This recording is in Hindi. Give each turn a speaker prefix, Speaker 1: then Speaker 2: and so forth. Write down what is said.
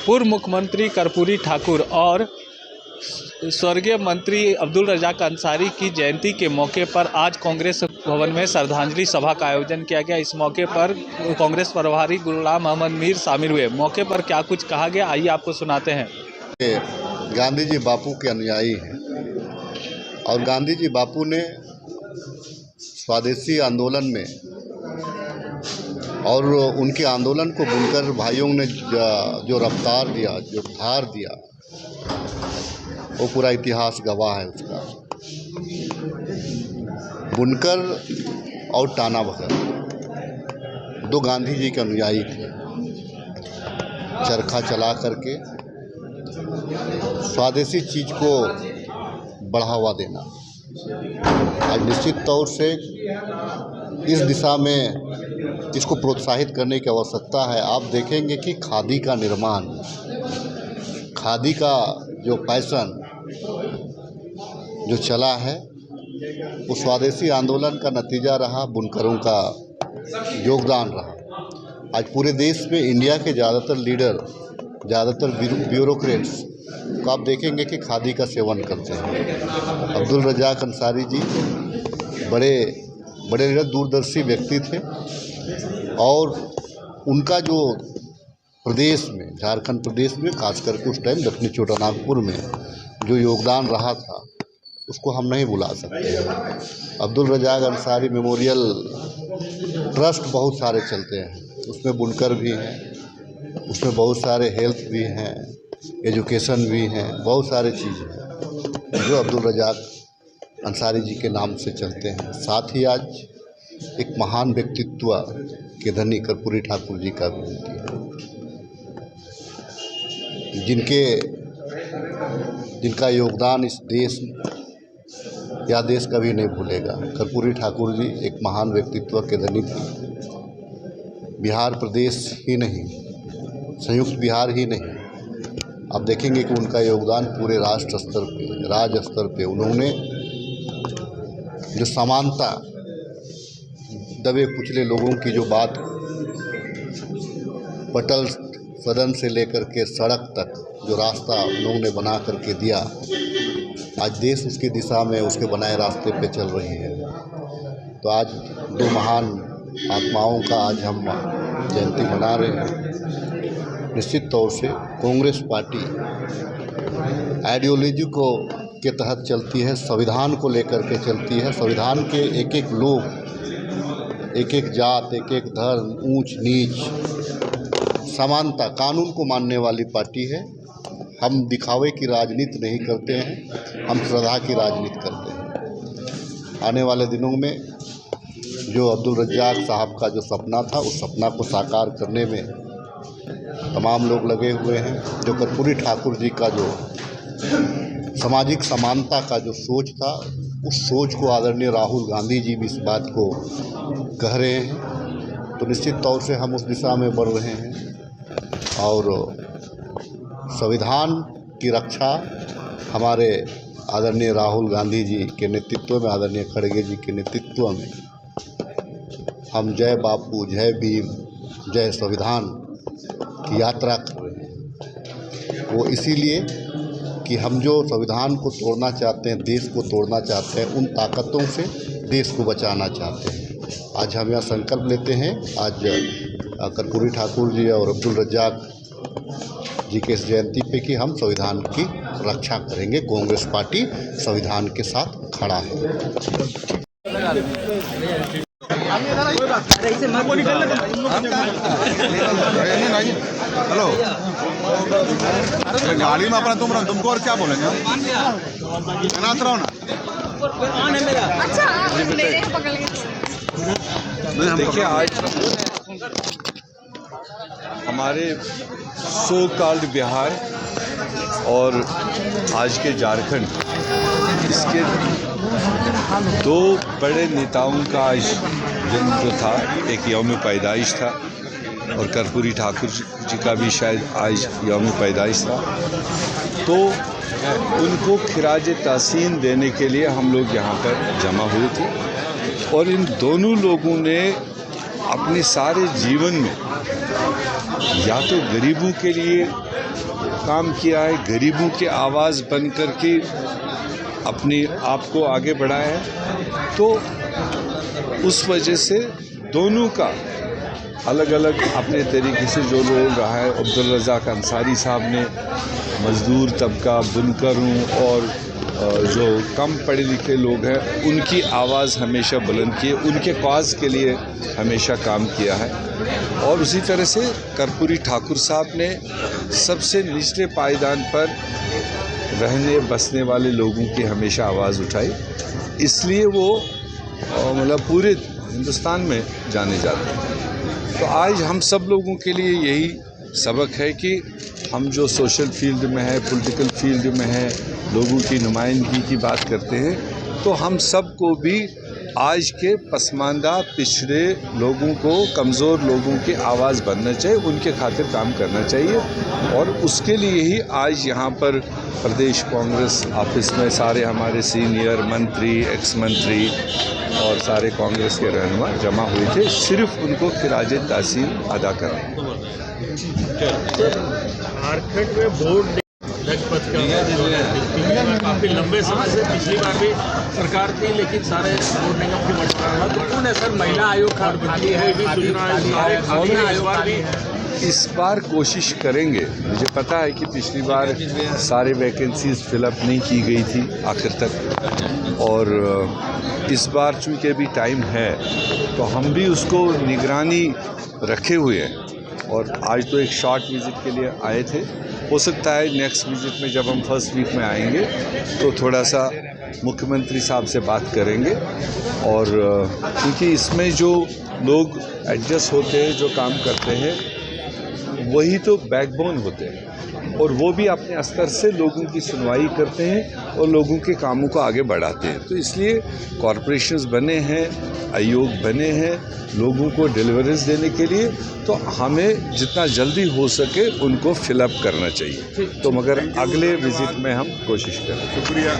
Speaker 1: पूर्व मुख्यमंत्री कर्पूरी ठाकुर और स्वर्गीय मंत्री अब्दुल रज़ाक अंसारी की जयंती के मौके पर आज कांग्रेस भवन में श्रद्धांजलि सभा का आयोजन किया गया। इस मौके पर कांग्रेस प्रभारी गुलाम अहमद मीर शामिल हुए। मौके पर क्या कुछ कहा गया, आइए आपको सुनाते हैं।
Speaker 2: गांधी जी बापू के अनुयायी हैं और गांधी जी बापू ने स्वदेशी आंदोलन में और उनके आंदोलन को बुनकर भाइयों ने जो रफ्तार दिया, जो धार दिया, वो पूरा इतिहास गवाह है उसका। बुनकर और टाना भगत दो गांधी जी के अनुयायी थे। चरखा चला करके स्वदेशी चीज़ को बढ़ावा देना। आज निश्चित तौर से इस दिशा में इसको प्रोत्साहित करने की आवश्यकता है। आप देखेंगे कि खादी का निर्माण, खादी का जो फैशन जो चला है, वो स्वदेशी आंदोलन का नतीजा रहा, बुनकरों का योगदान रहा। आज पूरे देश में इंडिया के ज़्यादातर लीडर, ज़्यादातर ब्यूरोक्रेट्स को आप देखेंगे कि खादी का सेवन करते हैं। अब्दुल रज़ाक अंसारी जी बड़े दूरदर्शी व्यक्ति थे और उनका जो प्रदेश में, झारखंड प्रदेश में, खास करके उस टाइम दक्षिणी छोटानागपुर में जो योगदान रहा था, उसको हम नहीं भुला सकते। अब्दुल रज़ाक अंसारी मेमोरियल ट्रस्ट बहुत सारे चलते हैं, उसमें बुनकर भी हैं, उसमें बहुत सारे हेल्थ भी हैं, एजुकेशन भी हैं, बहुत सारे चीज़ हैं जो अब्दुल रज़ाक अंसारी जी के नाम से चलते हैं। साथ ही आज एक महान व्यक्तित्व के धनी कर्पूरी ठाकुर जी का भी है, जिनका योगदान इस देश या देश कभी नहीं भूलेगा। कर्पूरी ठाकुर जी एक महान व्यक्तित्व के धनी थे। बिहार प्रदेश ही नहीं, संयुक्त बिहार ही नहीं, आप देखेंगे कि उनका योगदान पूरे राष्ट्र स्तर पे, राज्य स्तर पे उन्होंने जो समानता, दबे कुचले लोगों की जो बात पटल सदन से लेकर के सड़क तक जो रास्ता उन्होंने बना करके दिया, आज देश उसकी दिशा में, उसके बनाए रास्ते पे चल रही है। तो आज दो महान आत्माओं का आज हम जयंती मना रहे हैं। निश्चित तौर से कांग्रेस पार्टी आइडियोलॉजी को के तहत चलती है, संविधान को लेकर के चलती है। संविधान के एक एक लोग, एक एक जात, एक एक धर्म, ऊंच नीच, समानता, कानून को मानने वाली पार्टी है। हम दिखावे की राजनीति नहीं करते हैं, हम श्रद्धा की राजनीति करते हैं। आने वाले दिनों में जो अब्दुल रज़ाक साहब का जो सपना था, उस सपना को साकार करने में तमाम लोग लगे हुए हैं। जो कर्पूरी ठाकुर जी का जो सामाजिक समानता का जो सोच था, उस सोच को आदरणीय राहुल गांधी जी भी इस बात को कह रहे हैं। तो निश्चित तौर से हम उस दिशा में बढ़ रहे हैं और संविधान की रक्षा हमारे आदरणीय राहुल गांधी जी के नेतृत्व में, आदरणीय खड़गे जी के नेतृत्व में हम जय बापू, जय भीम, जय संविधान की यात्रा कर रहे हैं। वो इसीलिए कि हम जो संविधान को तोड़ना चाहते हैं, देश को तोड़ना चाहते हैं, उन ताकतों से देश को बचाना चाहते हैं। आज हम यह संकल्प लेते हैं, आज कर्पूरी ठाकुर जी और अब्दुल रज़ाक जी के इस जयंती पे, कि हम संविधान की रक्षा करेंगे। कांग्रेस पार्टी संविधान के साथ खड़ा है।
Speaker 3: हेलो, गाड़ी में अपना तुमको और क्या बोलेंगे? नाच रहा हूँ ना।
Speaker 4: देखिए, आज हमारे सो कॉल्ड बिहार और आज के झारखंड, इसके दो बड़े नेताओं का आज जन्म जो था, एक यौम पैदाइश था और कर्पूरी ठाकुर जी का भी शायद आज यौम पैदाइश था। तो उनको खिराज तहसीन देने के लिए हम लोग यहाँ पर जमा हुए थे और इन दोनों लोगों ने अपने सारे जीवन में या तो गरीबों के लिए काम किया है, गरीबों की आवाज़ बन करके अपने आप को आगे बढ़ाया है। तो उस वजह से दोनों का अलग अलग अपने तरीके से जो लोग रहा है। अब्दुल रज़ाक अंसारी साहब ने मज़दूर तबका, बुनकरों और जो कम पढ़े लिखे लोग हैं उनकी आवाज़ हमेशा बुलंद की है, उनके कॉज के लिए हमेशा काम किया है। और उसी तरह से कर्पूरी ठाकुर साहब ने सबसे निचले पायदान पर रहने बसने वाले लोगों की हमेशा आवाज़ उठाई, इसलिए वो मतलब पूरे हिंदुस्तान में जाने जाते हैं। तो आज हम सब लोगों के लिए यही सबक है कि हम जो सोशल फील्ड में है, पॉलिटिकल फील्ड में है, लोगों की नुमाइंदगी की बात करते हैं, तो हम सब को भी आज के पसमानदा पिछड़े लोगों को, कमज़ोर लोगों की आवाज़ बनना चाहिए, उनके खातिर काम करना चाहिए। और उसके लिए ही आज यहाँ पर प्रदेश कांग्रेस ऑफिस में सारे हमारे सीनियर मंत्री, एक्स मंत्री और सारे कांग्रेस के रहनुमा जमा हुए थे, सिर्फ उनको खिराज ताज़ीम अदा करने।
Speaker 5: झारखंड में बोर्ड लखपत का काफ़ी लंबे समय से, पिछली बार भी सरकार थी लेकिन सारे बोर्ड निगम की बंटवारा महत्वपूर्ण है सर। महिला आयोग खाली है भी, सूचना आयोग भी
Speaker 4: इस बार कोशिश करेंगे। मुझे पता है कि पिछली बार सारे वैकेंसीज फिलअप नहीं की गई थी आखिर तक, और इस बार चूँकि अभी टाइम है तो हम भी उसको निगरानी रखे हुए हैं। और आज तो एक शॉर्ट विज़िट के लिए आए थे, हो सकता है नेक्स्ट विज़िट में जब हम फर्स्ट वीक में आएंगे तो थोड़ा सा मुख्यमंत्री साहब से बात करेंगे। और क्योंकि इसमें जो लोग एडजस्ट होते हैं, जो काम करते हैं, वही तो बैकबोन होते हैं, और वो भी अपने स्तर से लोगों की सुनवाई करते हैं और लोगों के कामों को आगे बढ़ाते हैं। तो इसलिए कॉरपोरेशंस बने हैं, आयोग बने हैं लोगों को डिलीवरेंस देने के लिए, तो हमें जितना जल्दी हो सके उनको फिलअप करना चाहिए। तो मगर अगले विजिट में हम कोशिश करें।
Speaker 3: शुक्रिया।